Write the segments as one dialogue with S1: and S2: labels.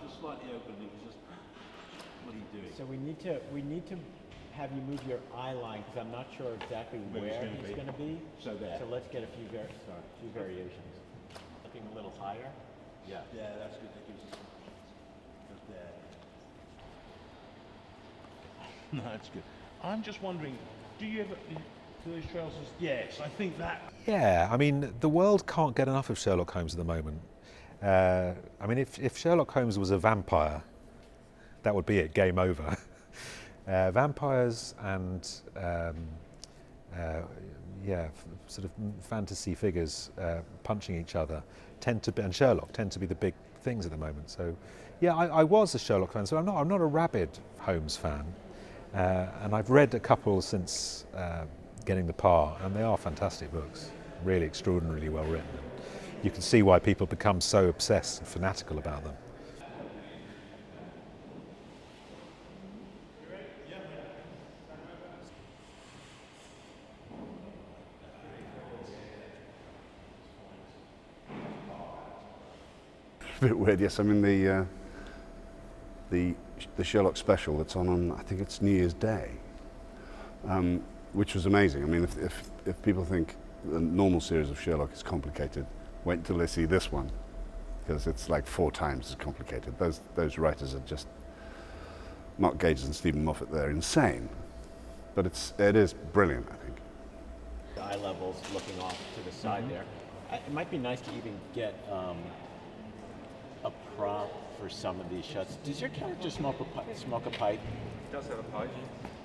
S1: just slightly open. It was just, what are you doing?
S2: So we need to have you move your eye line because I'm not sure exactly where he's going to be.
S1: So there.
S2: So let's get a few variations. Looking a little higher.
S1: Yeah. Yeah, that's good. That gives us some there. No, that's good. I'm just wondering, do you ever do those trousers? Yes, I think that.
S3: Yeah, I mean, the world can't get enough of Sherlock Holmes at the moment. I mean, if Sherlock Holmes was a vampire, that would be it, game over. Vampires and sort of fantasy figures punching each other and Sherlock tend to be the big things at the moment. So, yeah, I was a Sherlock fan, so I'm not a rabid Holmes fan, and I've read a couple since getting the part, and they are fantastic books, really extraordinarily well written. You can see why people become so obsessed and fanatical about them.
S4: A bit weird, yes. I mean the Sherlock Special that's on I think it's New Year's Day, which was amazing. I mean, if people think the normal series of Sherlock is complicated, wait till they see this one, because it's like 4 times as complicated. Those writers are just Mark Gage and Stephen Moffat. They're insane, but it is brilliant, I think.
S2: The eye levels looking off to the side there. It might be nice to even get a prop for some of these shots. Does your character smoke a pipe?
S5: He does have a pipe.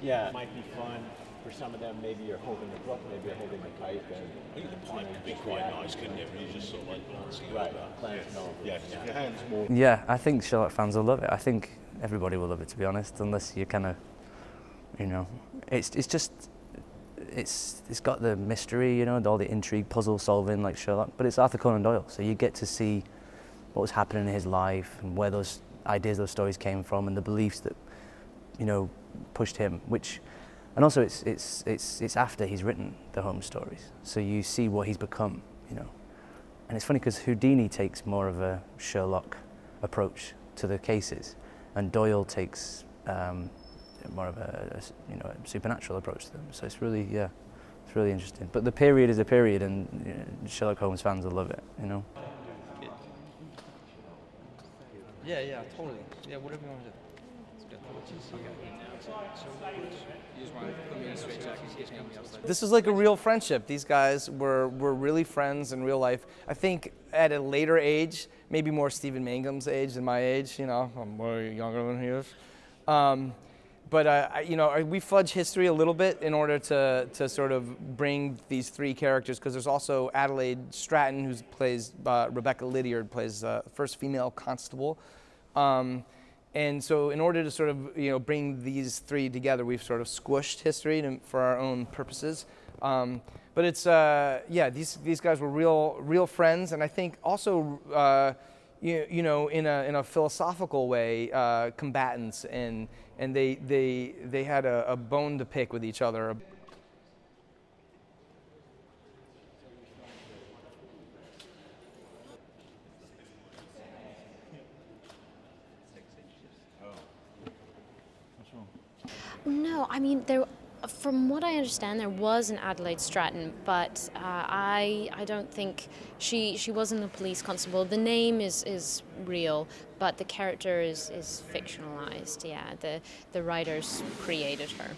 S2: Yeah, it might be fun for some of them. Maybe you're holding the book, maybe you're holding the pipe.
S1: I think the pipe would be quite nice, couldn't it? You just sort of like glancing over.
S2: Glancing over.
S1: Yeah, because if your hand's more.
S6: Yeah, I think Sherlock fans will love it. I think everybody will love it, to be honest, unless you kind of, it's got the mystery, all the intrigue, puzzle solving like Sherlock, but it's Arthur Conan Doyle, so you get to see what was happening in his life and where those ideas, those stories came from, and the beliefs that pushed him. And also it's after he's written the Holmes stories, so you see what he's become. And it's funny because Houdini takes more of a Sherlock approach to the cases, and Doyle takes more of a supernatural approach to them. So it's really it's really interesting. But the period is a period, and Sherlock Holmes fans will love it.
S5: Yeah, totally. Yeah, whatever you want to do. It's good. Okay.
S7: This is like a real friendship. These guys were really friends in real life. I think at a later age, maybe more Stephen Mangan's age than my age. I'm way younger than he is. But we fudge history a little bit in order to sort of bring these 3 characters, because there's also Adelaide Stratton, who plays Rebecca Lydiard, plays first female constable. And so in order to sort of bring these 3 together, we've sort of squished history for our own purposes. But it's these guys were real friends, and I think also in a philosophical way, combatants, and they had a bone to pick with each other.
S8: No, I mean, from what I understand, there was an Adelaide Stratton, but I don't think she wasn't a police constable. The name is real, but the character is fictionalized. Yeah, the writers created her.